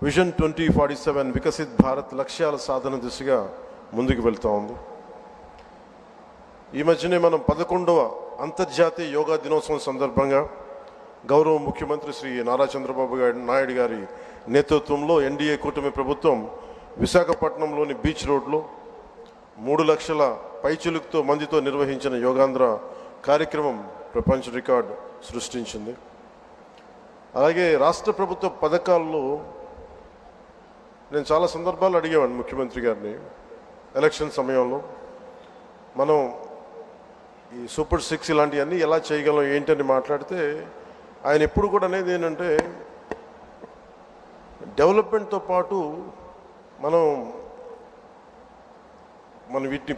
Vision 2047 Viksit Bharat లక్ష్యాల సాధన దిశగా ముందుకు వెళ్తూ ఉంది. ఈ మధ్యనే మనం 11వ అంతర్జాతీయ యోగా దినోత్సవం సందర్భంగా గౌరవ ముఖ్యమంత్రి శ్రీ నారా చంద్రబాబు నాయుడు గారి నేతృత్వంలో ఎన్డీఏ కూటమి ప్రభుత్వం విశాఖపట్నంలోని బీచ్ రోడ్లో 3 లక్షల పైచిలుకుతో మందితో నిర్వహించిన యోగాంధ్ర కార్యక్రమం ప్రపంచ రికార్డు సృష్టించింది. అలాగే రాష్ట్ర ప్రభుత్వ పథకాల్లో నేను చాలా సందర్భాలు అడిగేవాడిని ముఖ్యమంత్రి గారిని. ఎలక్షన్ సమయంలో మనం ఈ సూపర్ 6 ఇలాంటివన్నీ ఎలా చేయగలం ఏంటని మాట్లాడితే ఆయన ఎప్పుడు కూడా అనేది ఏంటంటే డెవలప్మెంట్తో పాటు మనం వీటిని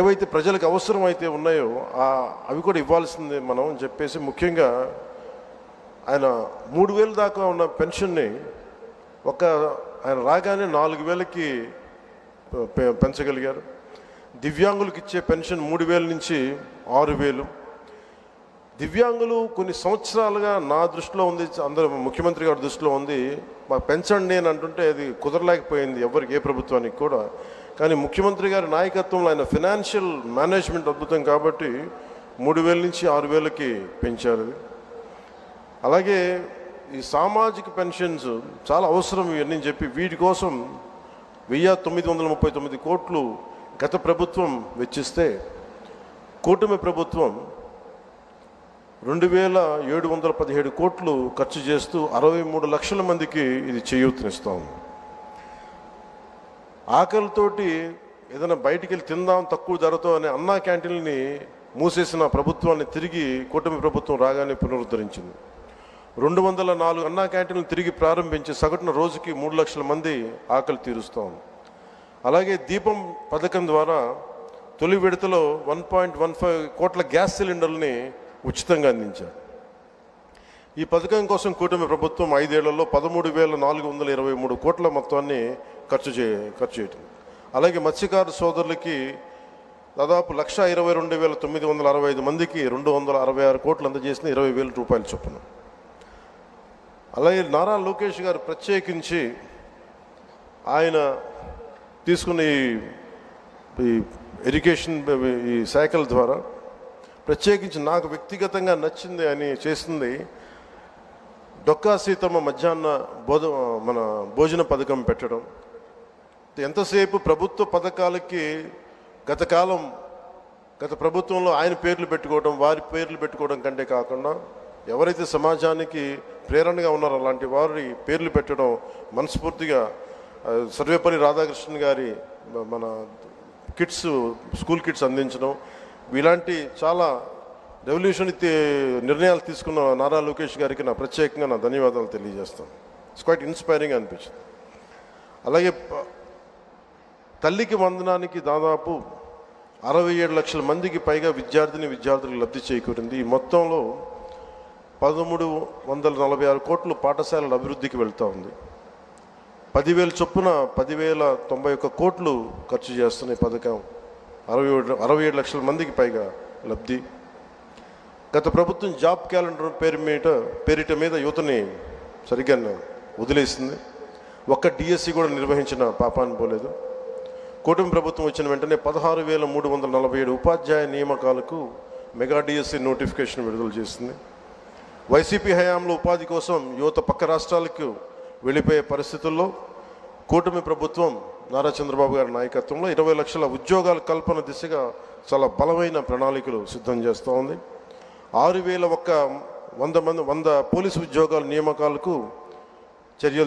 ఏవైతే ప్రజలకు అవసరం అయితే ఉన్నాయో అవి కూడా ఇవ్వాల్సిందే మనం అని చెప్పేసి, ముఖ్యంగా ఆయన 3,000 దాకా ఉన్న పెన్షన్ని ఆయన రాగానే 4,000కి పెంచగలిగారు. దివ్యాంగులకు ఇచ్చే పెన్షన్ 3,000 నుంచి 6,000. దివ్యాంగులు కొన్ని సంవత్సరాలుగా నా దృష్టిలో ఉంది, అందరూ ముఖ్యమంత్రి గారి దృష్టిలో ఉంది, మాకు పెంచండి అని అంటుంటే అది కుదరలేకపోయింది ఎవరికి, ఏ ప్రభుత్వానికి కూడా. కానీ ముఖ్యమంత్రి గారి నాయకత్వంలో ఆయన ఫినాన్షియల్ మేనేజ్మెంట్ అద్భుతం కాబట్టి 3,000 నుంచి 6,000కి పెంచారు. అలాగే ఈ సామాజిక పెన్షన్స్ చాలా అవసరం ఇవన్నీ చెప్పి వీటి కోసం 1,939 కోట్లు గత ప్రభుత్వం వెచ్చిస్తే కూటమి ప్రభుత్వం 2,717 కోట్లు ఖర్చు చేస్తూ 63 లక్షల మందికి ఇది చేయూతనిస్తాం. ఆకలితోటి ఏదైనా బయటికి వెళ్ళి తిందాం తక్కువ ధరతో అనే అన్నా క్యాంటీన్ని మూసేసిన ప్రభుత్వాన్ని తిరిగి కూటమి ప్రభుత్వం రాగానే పునరుద్ధరించింది. 204 అన్నా క్యాంటీన్లు తిరిగి ప్రారంభించి సగటున రోజుకి 3 లక్షల మంది ఆకలి తీరుస్తాం. అలాగే దీపం పథకం ద్వారా తొలి విడతలో 1.15 కోట్ల గ్యాస్ సిలిండర్లని ఉచితంగా అందించారు. ఈ పథకం కోసం కూటమి ప్రభుత్వం 5 ఏళ్లలో 13,423 కోట్ల మొత్తాన్ని ఖర్చు చేయటం. అలాగే మత్స్యకారు సోదరులకి దాదాపు 1,22,965 మందికి 266 కోట్లు అందజేసిన 20,000 రూపాయల చొప్పున. అలాగే నారా లోకేష్ గారు ప్రత్యేకించి ఆయన తీసుకున్న ఈ ఇరిగేషన్ ఈ శాఖల ద్వారా ప్రత్యేకించి నాకు వ్యక్తిగతంగా నచ్చింది అని చేసింది డొక్కా సీతమ్మ మధ్యాహ్న భోజన పథకం పెట్టడం. ఎంతసేపు ప్రభుత్వ పథకాలకి గత ప్రభుత్వంలో ఆయన పేర్లు పెట్టుకోవడం, వారి పేర్లు పెట్టుకోవడం కంటే కాకుండా ఎవరైతే సమాజానికి ప్రేరణగా ఉన్నారో అలాంటి వారి పేర్లు పెట్టడం మనస్ఫూర్తిగా సర్వేపల్లి రాధాకృష్ణన్ గారి మన స్కూల్ కిట్స్ అందించడం, ఇలాంటి చాలా రెవల్యూషన్ నిర్ణయాలు తీసుకున్న నారా లోకేష్ గారికి నా ప్రత్యేకంగా నా ధన్యవాదాలు తెలియజేస్తాను. ఇట్స్ క్వైట్ ఇన్స్పైరింగ్ అనిపించింది. అలాగే తల్లికి వందనానికి దాదాపు 67 లక్షల మందికి పైగా విద్యార్థులకు లబ్ధి చేకూరింది. ఈ మొత్తంలో 1,346 కోట్లు పాఠశాలల అభివృద్ధికి వెళ్తూ ఉంది. 10,000 చొప్పున 10,091 కోట్లు ఖర్చు చేస్తున్న ఈ పథకం 67 లక్షల మందికి పైగా లబ్ధి. గత ప్రభుత్వం జాబ్ క్యాలెండర్ పేరిట మీద యువతని సరిగ్గా వదిలేసింది. ఒక్క డిఎస్సి కూడా నిర్వహించిన పాపాన్ని పోలేదు. కూటమి ప్రభుత్వం వచ్చిన వెంటనే 16,347 ఉపాధ్యాయ నియామకాలకు మెగా డిఎస్సి నోటిఫికేషన్ విడుదల చేసింది. వైసీపీ హయాంలో ఉపాధి కోసం యువత పక్క రాష్ట్రాలకు వెళ్ళిపోయే పరిస్థితుల్లో కూటమి ప్రభుత్వం నారా చంద్రబాబు గారి నాయకత్వంలో 20 లక్షల ఉద్యోగాల కల్పన దిశగా చాలా బలమైన ప్రణాళికలు సిద్ధం చేస్తూ ఉంది. 6,100 పోలీసు ఉద్యోగాల నియామకాలకు చర్యలు